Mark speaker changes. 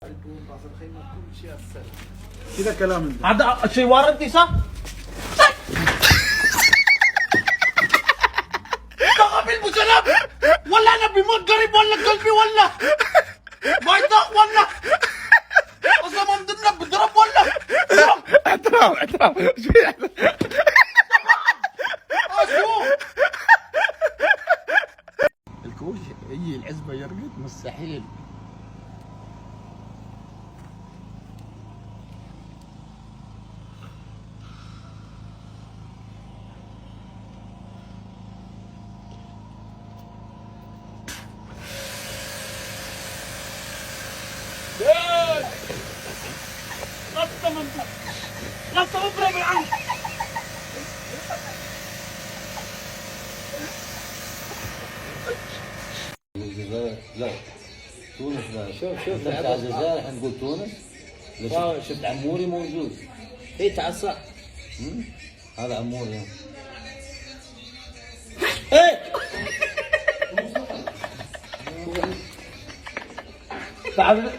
Speaker 1: راس الخيمه كل شيء على السلام.
Speaker 2: كذا كلام انت.
Speaker 3: هذا شيء واردني صح؟ غبي المسلم ولا انا بموت قريب ولا قلبي ولا ما يطاق ولا اصلا ما مدنا بضرب ولا
Speaker 2: احترام شوي الكوش يجي العزبه يرقد مستحيل.
Speaker 3: غطى مبرق بالعين
Speaker 4: الجزائر لا تونس لا. شوف بتاع الجزائر حنقول تونس. شفت عموري موجود.
Speaker 3: ايه تعال
Speaker 4: هذا عموري.
Speaker 3: ايه تعال